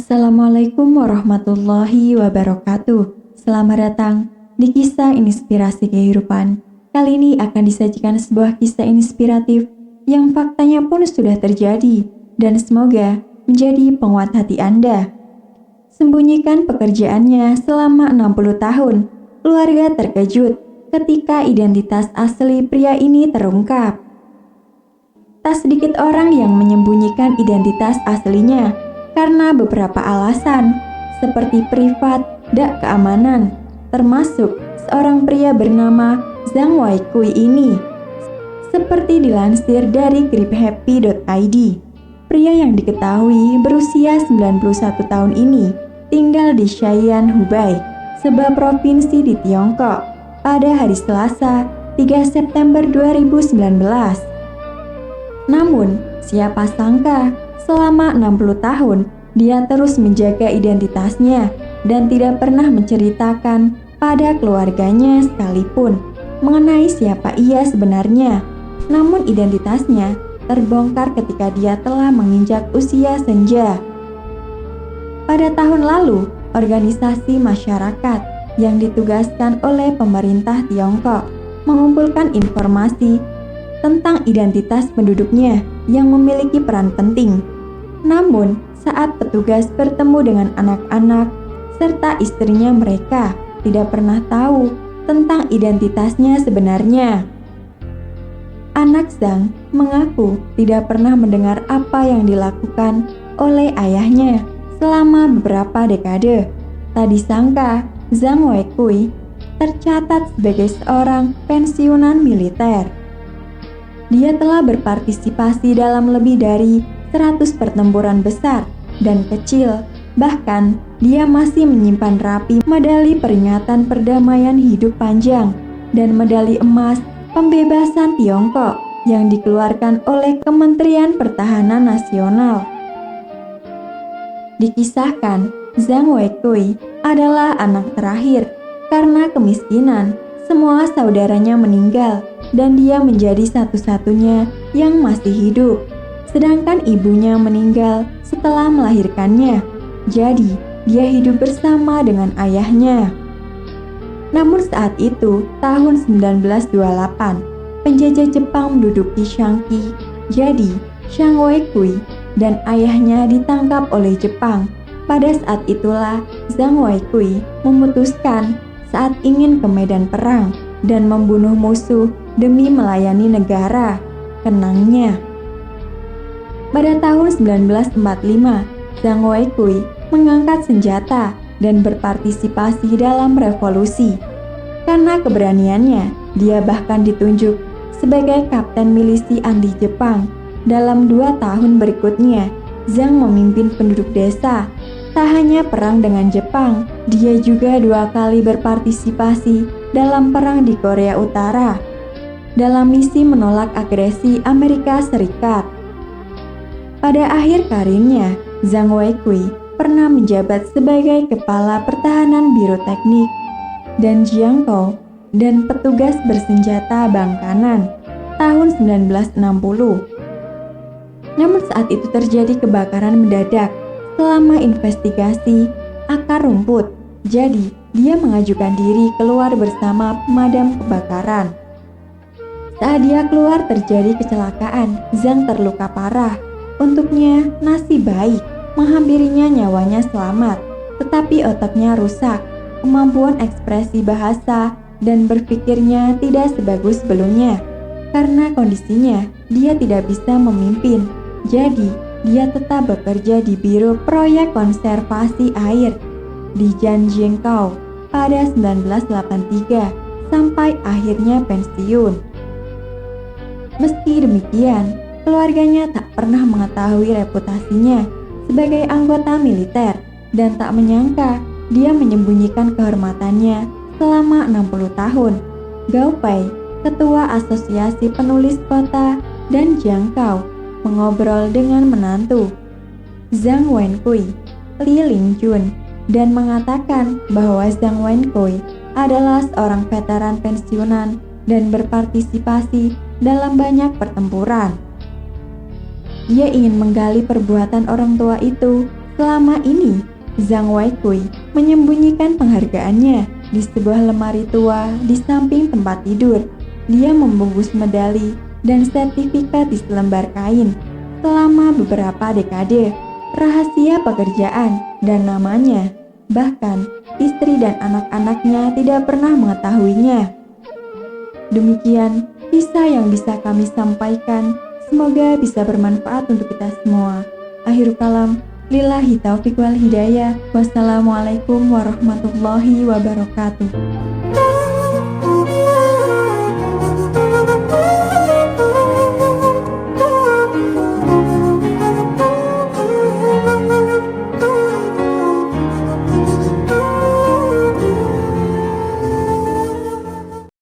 Assalamualaikum warahmatullahi wabarakatuh. Selamat datang di Kisah Inspirasi Kehidupan. Kali ini akan disajikan sebuah kisah inspiratif yang faktanya pun sudah terjadi dan semoga menjadi penguat hati Anda. Sembunyikan pekerjaannya selama 60 tahun. Keluarga terkejut ketika identitas asli pria ini terungkap. Tak sedikit orang yang menyembunyikan identitas aslinya karena beberapa alasan, seperti privat dan keamanan, termasuk seorang pria bernama Zhang Weikui ini. Seperti dilansir dari griphappy.id, pria yang diketahui berusia 91 tahun ini tinggal di Shaiyan, Hubei, sebuah provinsi di Tiongkok, pada hari Selasa, 3 September 2019. Namun, siapa sangka selama 60 tahun, dia terus menjaga identitasnya dan tidak pernah menceritakan pada keluarganya sekalipun mengenai siapa ia sebenarnya. Namun identitasnya terbongkar ketika dia telah menginjak usia senja. Pada tahun lalu, organisasi masyarakat yang ditugaskan oleh pemerintah Tiongkok mengumpulkan informasi tentang identitas penduduknya yang memiliki peran penting. Namun, saat petugas bertemu dengan anak-anak serta istrinya, mereka tidak pernah tahu tentang identitasnya sebenarnya. Anak Zhang mengaku tidak pernah mendengar apa yang dilakukan oleh ayahnya selama beberapa dekade. Tak disangka, Zhang Weikui tercatat sebagai seorang pensiunan militer. Dia telah berpartisipasi dalam lebih dari 100 pertempuran besar dan kecil. Bahkan, dia masih menyimpan rapi medali peringatan perdamaian hidup panjang dan medali emas pembebasan Tiongkok yang dikeluarkan oleh Kementerian Pertahanan Nasional. Dikisahkan, Zhang Weikui adalah anak terakhir. Karena kemiskinan, semua saudaranya meninggal dan dia menjadi satu-satunya yang masih hidup. Sedangkan ibunya meninggal setelah melahirkannya. Jadi, dia hidup bersama dengan ayahnya. Namun saat itu, tahun 1928, penjajah Jepang menduduki Shanxi. Jadi, Zhang Weikui dan ayahnya ditangkap oleh Jepang. Pada saat itulah Zhang Weikui memutuskan saat ingin ke medan perang dan membunuh musuh demi melayani negara. Kenangnya, pada tahun 1945, Zhang Weikui mengangkat senjata dan berpartisipasi dalam revolusi. Karena keberaniannya, dia bahkan ditunjuk sebagai kapten milisi anti Jepang. Dalam 2 tahun berikutnya, Zhang memimpin penduduk desa. Tak hanya perang dengan Jepang, dia juga 2 kali berpartisipasi dalam perang di Korea Utara dalam misi menolak agresi Amerika Serikat. Pada akhir karirnya, Zhang Weikui pernah menjabat sebagai Kepala Pertahanan Biro Teknik dan Jiangkou dan petugas bersenjata Bangkanan tahun 1960. Namun saat itu terjadi kebakaran mendadak selama investigasi akar rumput. Jadi, dia mengajukan diri keluar bersama pemadam kebakaran. Saat dia keluar terjadi kecelakaan. Zhang terluka parah. Untuknya, nasib baik, menghampirinya nyawanya selamat, tetapi otaknya rusak. Kemampuan ekspresi bahasa dan berpikirnya tidak sebagus sebelumnya. Karena kondisinya, dia tidak bisa memimpin. Jadi, dia tetap bekerja di Biro Proyek Konservasi Air di Jiangkou pada 1983 sampai akhirnya pensiun. Meski demikian, keluarganya tak pernah mengetahui reputasinya sebagai anggota militer dan tak menyangka dia menyembunyikan kehormatannya selama 60 tahun. Gao Pei, ketua Asosiasi Penulis Kota dan Jiangkou, mengobrol dengan menantu Zhang Weikui, Li Lingjun, dan mengatakan bahwa Zhang Weikui adalah seorang veteran pensiunan dan berpartisipasi dalam banyak pertempuran. Dia ingin menggali perbuatan orang tua itu Selama ini, Zhang Weikui menyembunyikan penghargaannya di sebuah lemari tua di samping tempat tidur. Dia membungkus medali dan sertifikat di selembar kain. Selama beberapa dekade, rahasia pekerjaan dan namanya, bahkan istri dan anak-anaknya tidak pernah mengetahuinya. Demikian kisah yang bisa kami sampaikan. Semoga bisa bermanfaat untuk kita semua. Akhirul kalam, lillahi taufiq wal hidayah. Wassalamualaikum warahmatullahi wabarakatuh.